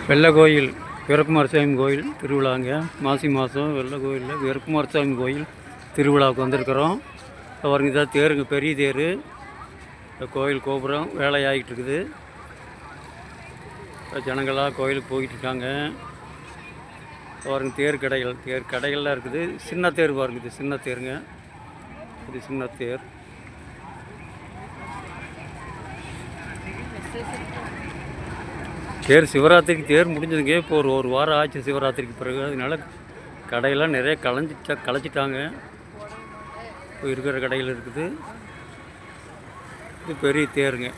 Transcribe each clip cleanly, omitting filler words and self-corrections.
வெள்ளை கோயில் வீரகுமார சாமி கோயில் திருவிழாங்க. மாசி மாதம் வெள்ளை கோயிலில் வீரகுமார சாமி கோயில் திருவிழாவுக்கு வந்திருக்கிறோம். பாருங்க, இதான் தேருங்க, பெரிய தேர். இந்த கோயில் கோபுரம் வேலையாகிட்டு இருக்குது. ஜனங்களாக கோயிலுக்கு போய்கிட்டு இருக்காங்க. பாருங்க, தேர் கடைகள்லாம் இருக்குது. சின்ன தேர் பாருங்க, இது சின்ன தேருங்க. இது சின்ன தேர். சிவராத்திரிக்கு தேர் முடிஞ்சதுங்க. இப்போ ஒரு வாரம் ஆச்சு சிவராத்திரிக்கு பிறகு. அதனால கடையெல்லாம் நிறைய களைச்சிட்டாங்க. இப்போ இருக்கிற கடையில் இருக்குது. இது பெரிய தேருங்க.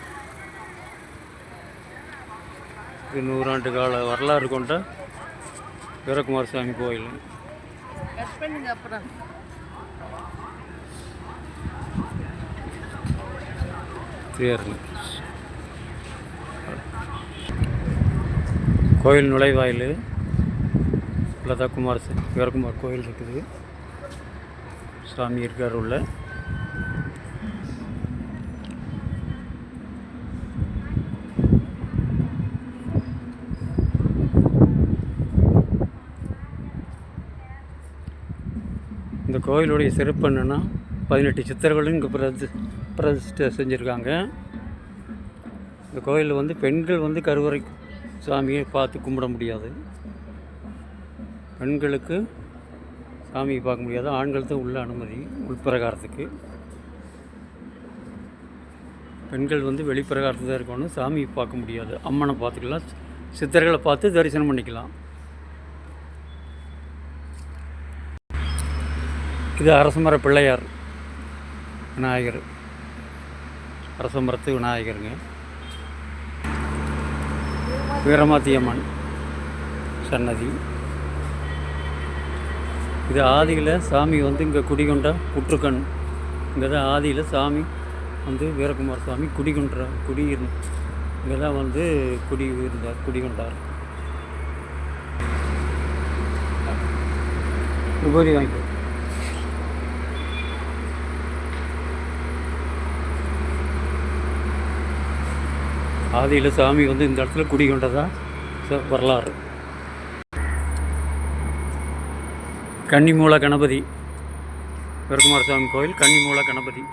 இது 100 ஆண்டு கால வரலாறு கொண்ட வீரகுமார சாமி கோயில் தேருங்க. கோயில் நுழைவாயில் உள்ளதான் வீரகுமார் கோயில் இருக்குது. சாமி இருக்கார் உள்ள. இந்த கோயிலுடைய சிறப்பு என்னென்னா 18 சித்தர்களும் இங்கே பிரதிஷ்டை செஞ்சுருக்காங்க. இந்த கோயிலில் பெண்கள் கருவறை சாமியை பார்த்து கும்பிட முடியாது. பெண்களுக்கு சாமியை பார்க்க முடியாது. ஆண்கள் தான் உள்ள அனுமதி. உள்பிரகாரத்துக்கு பெண்கள் வெளிப்பிரகாரத்துக்கு தான் இருக்கணும். சாமியை பார்க்க முடியாது. அம்மனை பார்த்துக்கலாம், சித்தர்களை பார்த்து தரிசனம் பண்ணிக்கலாம். இது அரசமர பிள்ளையார் விநாயகர். அரசமரத்து விநாயகருங்க. வீரமாத்தியம்மன் சன்னதி. இது ஆதியில் சாமி இங்கே குடிகொண்ட புற்றுக்கண். இங்கே தான் ஆதியில் சாமி வீரகுமார சாமி இங்கே தான் குடிகொண்டார். விபூதி வாங்கி ஆதியில் சாமி இந்த இடத்துல குடிகொண்டதா வரலாறு. கன்னிமூல கணபதி வீரகுமார சாமி கோயில். கன்னிமூல கணபதி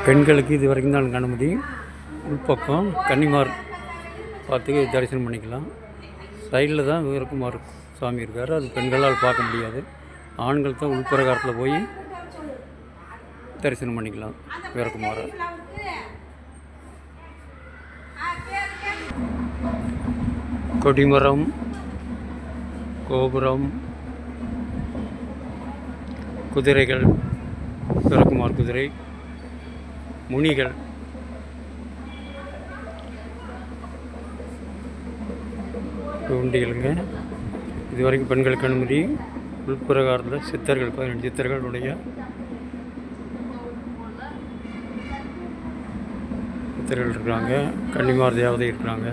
பெண்களுக்கு இது வரைக்கும் தான் கணபதி. உள்பக்கம் கன்னிமார் பார்த்து தரிசனம் பண்ணிக்கலாம். சைடில் தான் வீரகுமார் சாமி இருக்கார். அது பெண்களால் பார்க்க முடியாது. ஆண்கள் தான் உள்பிரகாரத்தில் போய் தரிசனம் பண்ணிக்கலாம் வீரகுமாரை. கொடிமரம், கோபுரம், குதிரைகள், வீரகுமார் குதிரை, முனிகள், உண்டிகளுங்க. இதுவரைக்கும் பெண்களுக்கு அனுமதி. உள்பிரகாரத்தில் சித்தர்கள் 18 சித்தர்களுடைய சித்தர்கள் இருக்கிறாங்க. கன்னிமார் தேவதை இருக்கிறாங்க.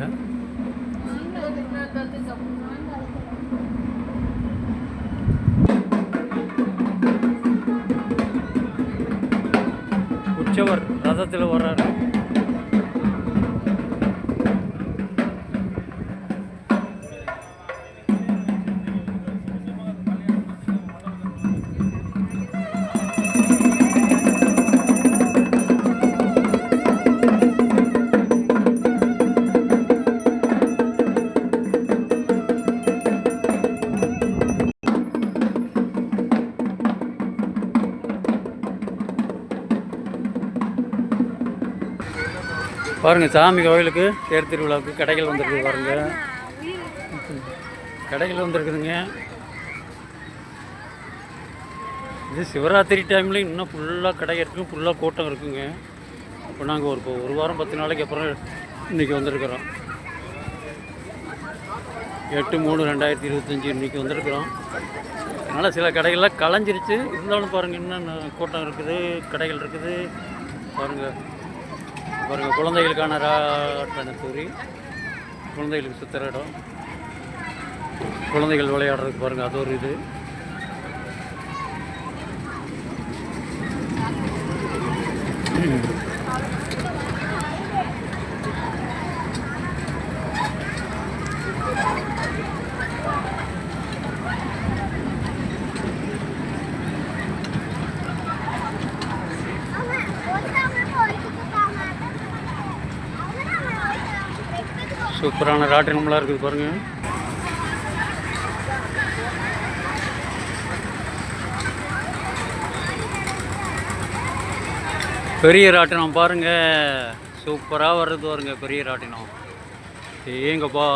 உற்சவர் ரதத்தில் வர்றாரு. பாருங்கள், சாமி கோயிலுக்கு தேர் திருவிழாவுக்கு கடைகள் வந்துருக்குது. பாருங்கள், கடைகள் வந்துருக்குதுங்க. இது சிவராத்திரி டைமில் இன்னும் ஃபுல்லாக கடை இருக்கும், ஃபுல்லாக கூட்டம் இருக்குங்க. இப்போ நாங்கள் ஒரு வாரம் 10 நாளைக்கு அப்புறம் இன்றைக்கி வந்திருக்கிறோம். 8/3/2025 இன்றைக்கி வந்திருக்கிறோம். அதனால் சில கடைகள்லாம் களைஞ்சிருச்சு. இருந்தாலும் பாருங்கள், இன்னும் கூட்டம் இருக்குது, கடைகள் இருக்குது. பாருங்கள், குழந்தைகளுக்கான ராட்டனத்தூரி, குழந்தைகளுக்கு சுற்றுற இடம், குழந்தைகள் விளையாடுறதுக்கு பாருங்கள், அது ஒரு இது. சூப்பரான ராட்டினம்லாம் இருக்குது பாருங்கள். பெரிய ராட்டினம் பாருங்கள், சூப்பராக வருது பாருங்க பெரிய ராட்டினம். ஏங்கப்பா,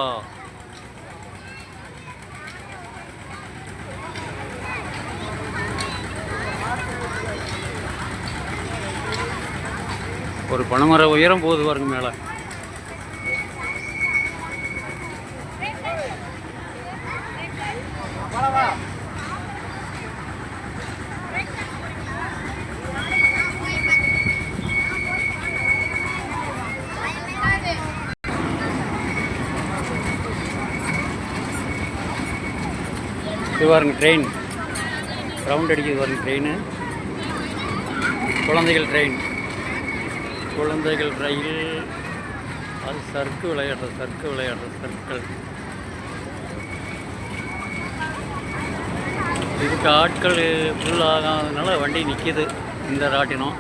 ஒரு பனைமர உயரம் போகுது பாருங்க மேலே. இது பாருங்க ட்ரெயின் ரவுண்ட் அடிக்குது பாருங்க ட்ரெயின். குழந்தைகள் ட்ரெயின், குழந்தைகள் ரயில். அது சர்க்கு விளையாடுறது சர்க்கிள். இதுக்கு ஆட்கள் ஃபுல் ஆகாததுனால வண்டி நிற்கிது இந்த ராட்டினம்.